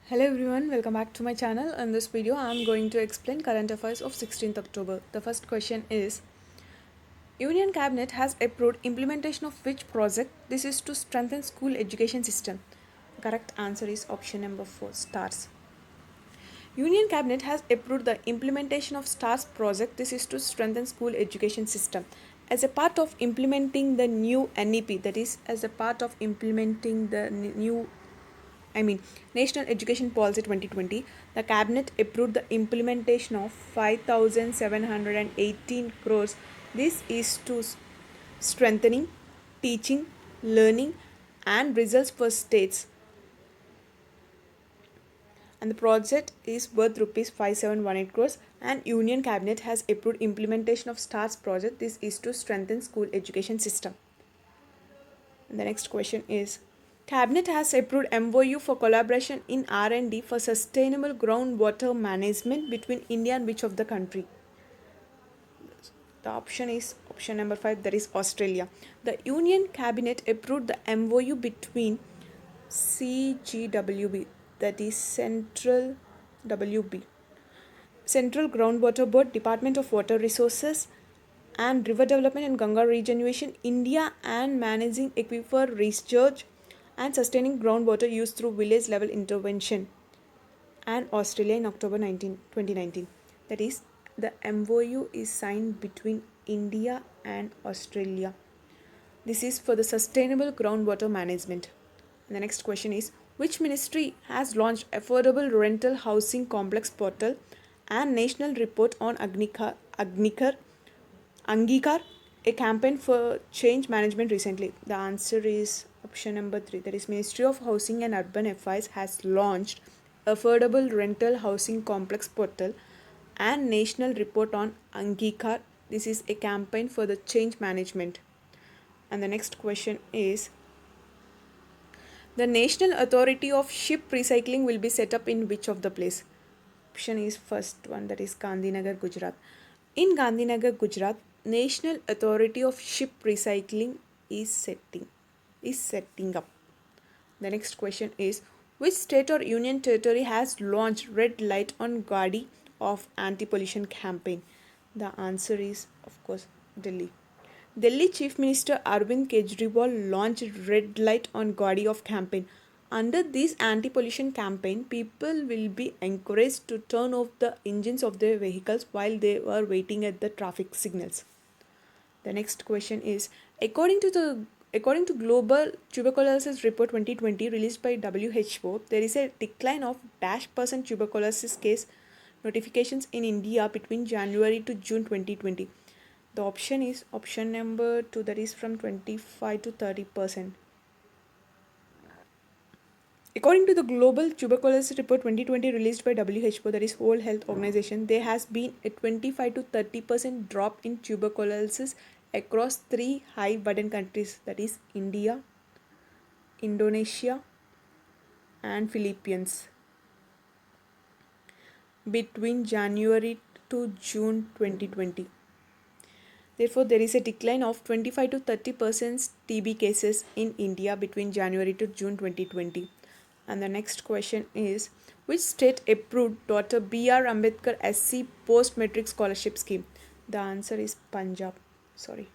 Hello everyone, welcome back to my channel. In this video, I am going to explain current affairs of 16th October. The first question is, Union Cabinet has approved implementation of which project? This is to strengthen school education system. The correct answer is option number 4, STARS. Union Cabinet has approved the implementation of STARS project. This is to strengthen school education system. As a part of implementing the new NEP, that is, as a part of implementing the new National Education Policy 2020, the Cabinet approved the implementation of 5,718 crores. This is to strengthening teaching, learning, and results for states. And the project is worth rupees 5718 crores. And Union Cabinet has approved implementation of STARS project. This is to strengthen school education system. And the next question is, Cabinet has approved MOU for collaboration in R&D for sustainable groundwater management between India and which of the country? The option is option number 5, that is Australia. The Union Cabinet approved the MOU between CGWB, that is Central WB, Central Groundwater Board, Department of Water Resources and River Development and Ganga Regeneration, India, and managing aquifer research and sustaining groundwater use through village level intervention, and Australia in October 2019. That is, the MOU is signed between India and Australia. This is for the sustainable groundwater management. And the next question is, which ministry has launched affordable rental housing complex portal and national report on Angikar, a campaign for change management recently? The answer is option number 3, that is Ministry of Housing and Urban Affairs has launched affordable rental housing complex portal and national report on Angikar. This is a campaign for the change management. And the next question is, the National Authority of Ship Recycling will be set up in which of the place? Option is first one, that is Gandhinagar, Gujarat. In Gandhinagar, Gujarat, National Authority of Ship Recycling is setting up. The next question is, which state or union territory has launched red light on Gadi of anti-pollution campaign? The answer is, of course, Delhi. Delhi Chief Minister Arvind Kejriwal launched Red Light on Gadi of campaign. Under this anti-pollution campaign, people will be encouraged to turn off the engines of their vehicles while they are waiting at the traffic signals. The next question is, according to Global Tuberculosis Report 2020 released by WHO, there is a decline of -% tuberculosis case notifications in India between January to June 2020. The option is option number 2, that is from 25 to 30%. According to the Global Tuberculosis Report 2020 released by WHO, that is World Health Organization, there has been a 25 to 30% drop in tuberculosis across 3 high burden countries, that is India, Indonesia, and Philippines, between January to June 2020. Therefore, there is a decline of 25 to 30% TB cases in India between January to June 2020. And the next question is, which state approved Dr. B.R. Ambedkar SC post-matric scholarship scheme? The answer is Punjab. The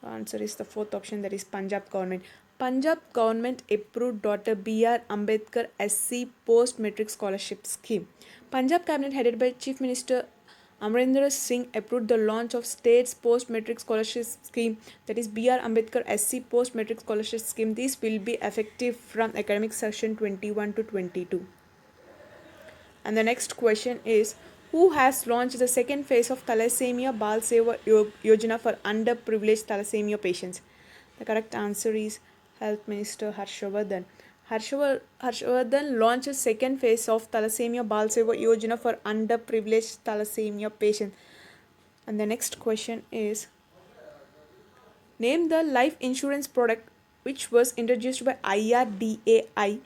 answer is the fourth option, that is Punjab government. Punjab government approved Dr. B.R. Ambedkar SC post-matric scholarship scheme. Punjab cabinet headed by Chief Minister Amarinder Singh approved the launch of state's post-matric scholarship scheme, that is B.R. Ambedkar SC post-matric scholarship scheme. This will be effective from academic session 21 to 22. And the next question is, who has launched the second phase of Thalassemia Bal Seva Yojana for underprivileged thalassemia patients? The correct answer is Health Minister Harshavardhan. Harshavardhan launched a second phase of Thalassemia Bal Seva Yojana for underprivileged thalassemia patients. And the next question is, name the life insurance product which was introduced by IRDAI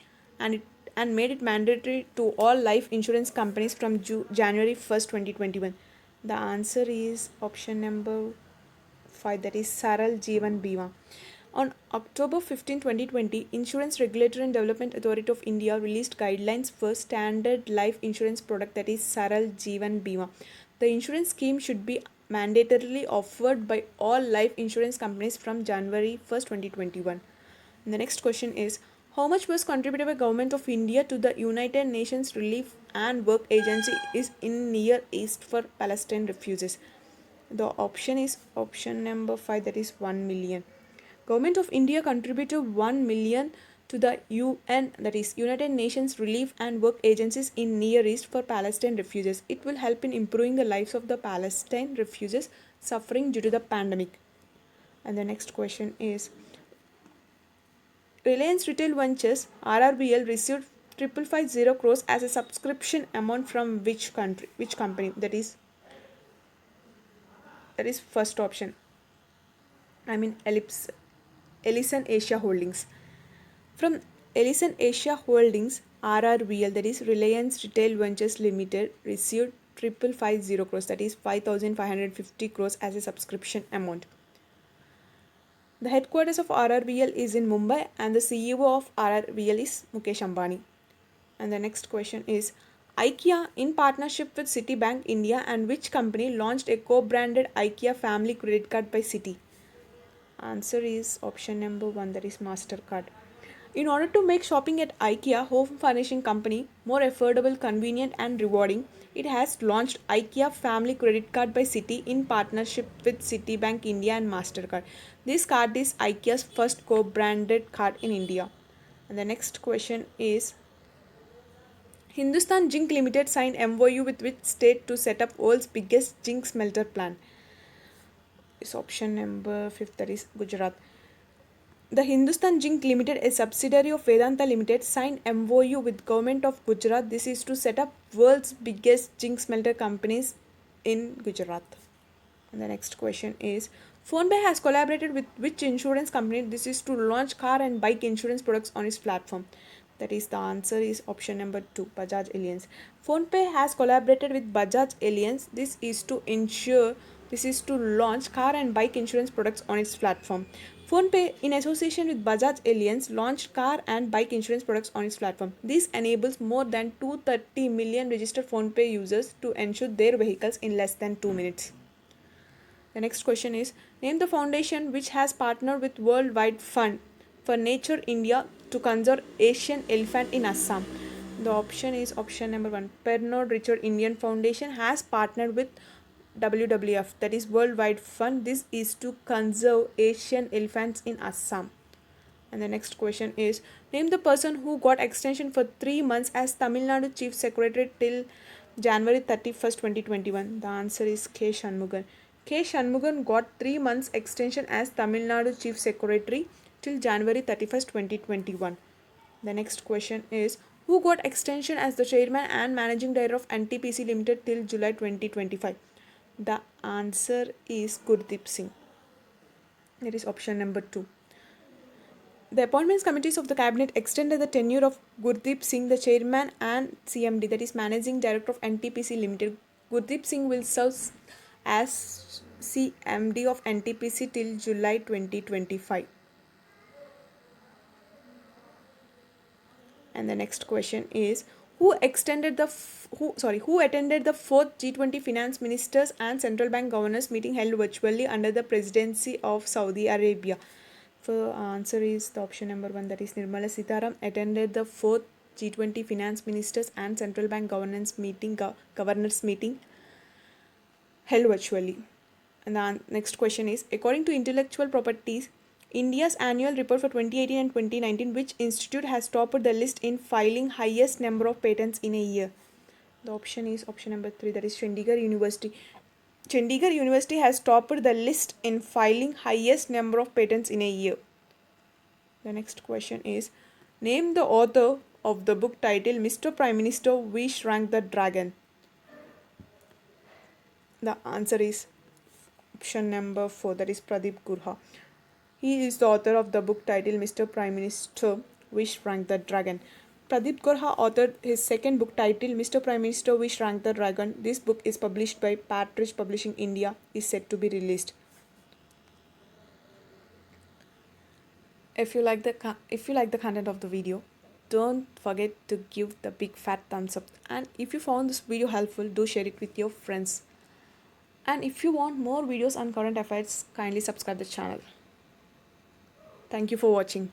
and made it mandatory to all life insurance companies from January 1st, 2021. The answer is option number 5, that is Saral Jeevan Bima. On October 15, 2020, Insurance Regulatory and Development Authority of India released guidelines for standard life insurance product, that is Saral Jeevan Bima. The insurance scheme should be mandatorily offered by all life insurance companies from January 1st, 2021. And the next question is, how much was contributed by Government of India to the United Nations Relief and Work Agency is in Near East for Palestine refugees? The option is option number 5, that is 1 million. Government of India contributed 1 million to the UN, that is United Nations Relief and Work Agencies in Near East for Palestine refugees. It will help in improving the lives of the Palestine refugees suffering due to the pandemic. And the next question is, Reliance Retail Ventures RRBL received 5550 crores as a subscription amount from which company? That is first option. Ellison Asia Holdings. From Ellison Asia Holdings, RRVL, that is Reliance Retail Ventures Limited, received 5550 crores, that is 5550 crores as a subscription amount. The headquarters of RRVL is in Mumbai and the CEO of RRVL is Mukesh Ambani. And the next question is, IKEA in partnership with Citibank India and which company launched a co-branded IKEA family credit card by Citi? Answer is option number 1, that is MasterCard. In order to make shopping at IKEA home furnishing company more affordable, convenient and rewarding, it has launched IKEA Family Credit Card by Citi in partnership with Citibank India and MasterCard. This card is IKEA's first co-branded card in India. And the next question is, Hindustan Zinc Limited signed MOU with which state to set up world's biggest zinc smelter plant? Is option number 5, that is Gujarat. The Hindustan Zinc Limited, a subsidiary of Vedanta Limited, signed MOU with Government of Gujarat. This is to set up world's biggest zinc smelter companies in Gujarat. And the next question is, PhonePe has collaborated with which insurance company? This is to launch car and bike insurance products on its platform. That is, the answer is option number 2, Bajaj Allianz. PhonePe has collaborated with Bajaj Allianz. This is to launch car and bike insurance products on its platform. PhonePe, in association with Bajaj Allianz, launched car and bike insurance products on its platform. This enables more than 230 million registered PhonePe users to insure their vehicles in less than 2 minutes. The next question is, name the foundation which has partnered with World Wide Fund for Nature India to conserve Asian elephant in Assam. The option is option number 1. Pernod Ricard Indian Foundation has partnered with WWF, that is World Wide Fund. This is to conserve Asian elephants in Assam. And the next question is, name the person who got extension for 3 months as Tamil Nadu Chief Secretary till January 31st, 2021. The answer is K. Shanmugan. K. Shanmugan got 3 months extension as Tamil Nadu Chief Secretary till January 31st, 2021. The next question is, who got extension as the Chairman and Managing Director of NTPC Limited till July 2025? The answer is Gurdeep Singh. That is option number 2. The appointments committees of the cabinet extended the tenure of Gurdeep Singh, the chairman and CMD, that is managing director of NTPC Limited. Gurdeep Singh will serve as CMD of NTPC till July 2025. And the next question is, who attended the 4th G20 finance ministers and central bank governors meeting held virtually under the presidency of Saudi Arabia? The answer is the option number 1, that is Nirmala Sitharam attended the 4th G20 finance ministers and central bank governors meeting held virtually. And the next question is, according to intellectual properties India's annual report for 2018 and 2019, which institute has topped the list in filing highest number of patents in a year? The option is option number 3, that is Chandigarh University. Chandigarh University has topped the list in filing highest number of patents in a year. The next question is, name the author of the book titled Mr. Prime Minister, We Shrank the Dragon. The answer is option number 4, that is Pradeep Gurha. He is the author of the book titled Mr. Prime Minister, We Shrank the Dragon. Pradeep Gurha authored his second book titled Mr. Prime Minister, We Shrank the Dragon. This book is published by Partridge Publishing India, is set to be released. If you like the content of the video, don't forget to give the big fat thumbs up. And if you found this video helpful, do share it with your friends. And if you want more videos on current affairs, kindly subscribe the channel. Thank you for watching.